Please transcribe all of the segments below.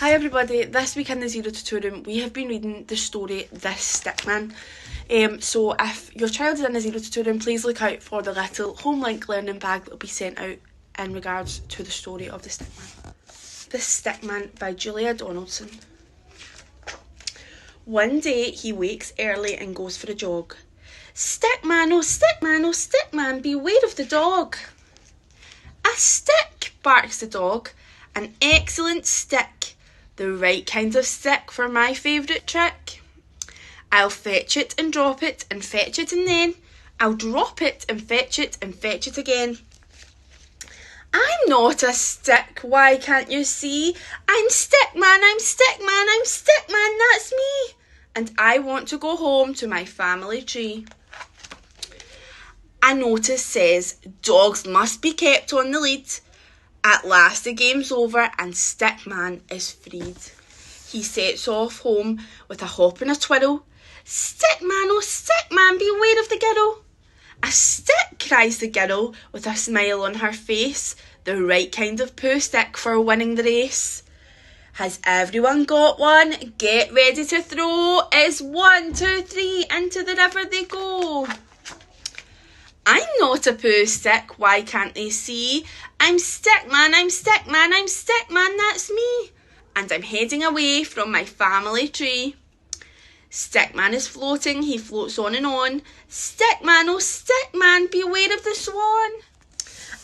Hi everybody, this week in the Zero to 2 room we have been reading the story This Stickman. So if your child is in the 0 to 2 room, please look out for the little HomeLink learning bag that will be sent out in regards to the story of The Stickman. The Stickman by Julia Donaldson. One day he wakes early and goes for a jog. Stickman, oh Stickman, oh Stickman, beware of the dog. A stick, barks the dog, an excellent stick. The right kind of stick for my favourite trick. I'll fetch it and drop it and fetch it and then I'll drop it and fetch it again. I'm not a stick, why can't you see? I'm Stickman, I'm Stickman, I'm Stickman, that's me. And I want to go home to my family tree. A notice says dogs must be kept on the lead. At last the game's over and Stickman is freed. He sets off home with a hop and a twirl. Stickman, oh Stickman, beware of the girl. A stick, cries the girl with a smile on her face. The right kind of poo stick for winning the race. Has everyone got one? Get ready to throw. It's 1, 2, 3, into the river they go. I'm not a poo stick, why can't they see? I'm Stickman, I'm Stickman, I'm Stickman, that's me. And I'm heading away from my family tree. Stickman is floating, he floats on and on. Stickman, oh Stickman, beware of the swan.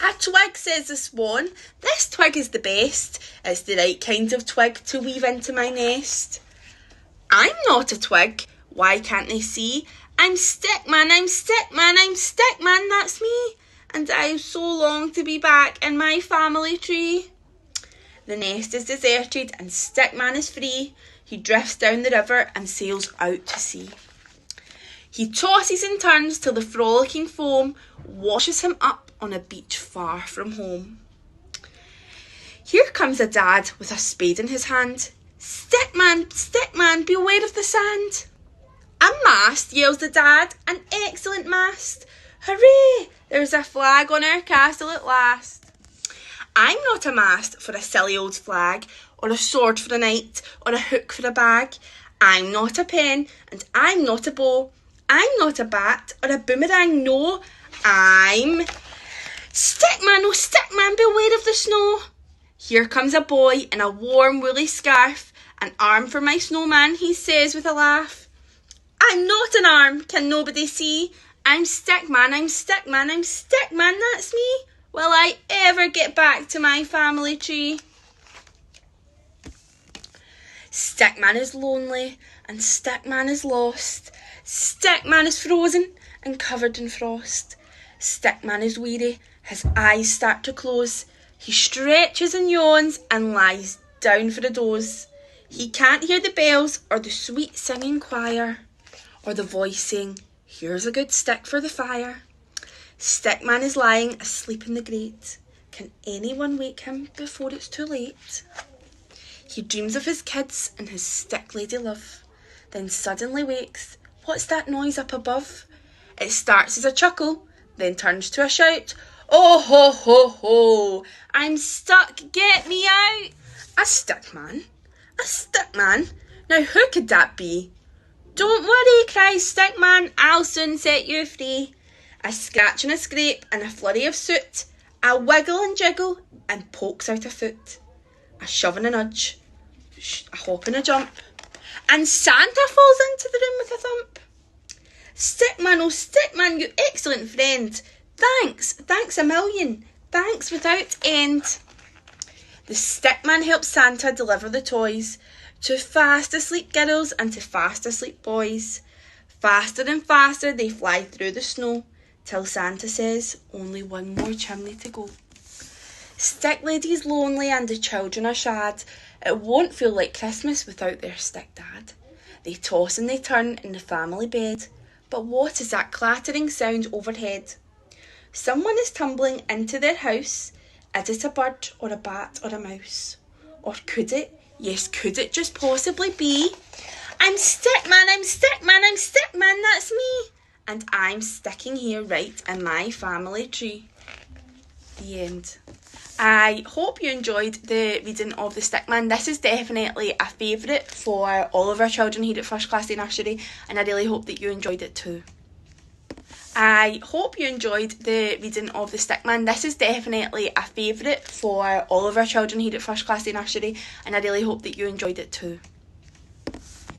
A twig, says the swan. This twig is the best. It's the right kind of twig to weave into my nest. I'm not a twig, why can't they see? I'm Stickman, I'm Stickman, I'm Stickman, that's me. And I so long to be back in my family tree. The nest is deserted and Stickman is free. He drifts down the river and sails out to sea. He tosses and turns till the frolicking foam washes him up on a beach far from home. Here comes a dad with a spade in his hand. Stickman, Stickman, beware of the sand. A mast, yells the dad, an excellent mast. Hooray, there's a flag on our castle at last. I'm not a mast for a silly old flag, or a sword for a knight, or a hook for a bag. I'm not a pen, and I'm not a bow. I'm not a bat, or a boomerang, no. I'm Stickman, oh Stickman, beware of the snow. Here comes a boy in a warm woolly scarf, an arm for my snowman, he says with a laugh. I'm not an arm, can nobody see? I'm Stickman, I'm Stickman, I'm Stickman, that's me. Will I ever get back to my family tree? Stickman is lonely and Stickman is lost. Stickman is frozen and covered in frost. Stickman is weary, his eyes start to close. He stretches and yawns and lies down for a doze. He can't hear the bells or the sweet singing choir, or the voice saying, here's a good stick for the fire. Stickman is lying asleep in the grate. Can anyone wake him before it's too late? He dreams of his kids and his stick lady love, then suddenly wakes. What's that noise up above? It starts as a chuckle, then turns to a shout. Oh ho ho ho, I'm stuck, get me out. A stickman? A stickman? Now who could that be? Don't worry, cries Stickman, I'll soon set you free. A scratch and a scrape and a flurry of soot. A wiggle and jiggle and pokes out a foot. A shove and a nudge, a hop and a jump. And Santa falls into the room with a thump. Stickman, oh Stickman, you excellent friend. Thanks a million, thanks without end. The Stickman helps Santa deliver the toys to fast asleep girls and to fast asleep boys. Faster and faster they fly through the snow, till Santa says, only one more chimney to go. Stick lady's lonely and the children are sad. It won't feel like Christmas without their stick dad. They toss and they turn in the family bed. But what is that clattering sound overhead? Someone is tumbling into their house. Is it a bird or a bat or a mouse? Or could it? Yes, could it just possibly be? I'm Stickman, I'm Stickman, I'm Stickman, that's me. And I'm sticking here right in my family tree. The end. I hope you enjoyed the reading of The Stickman. This is definitely a favourite for all of our children here at First Class Day Nursery, and I really hope that you enjoyed it too. I hope you enjoyed the reading of The Stickman. This is definitely a favourite for all of our children here at First Class Day Nursery, and I really hope that you enjoyed it too.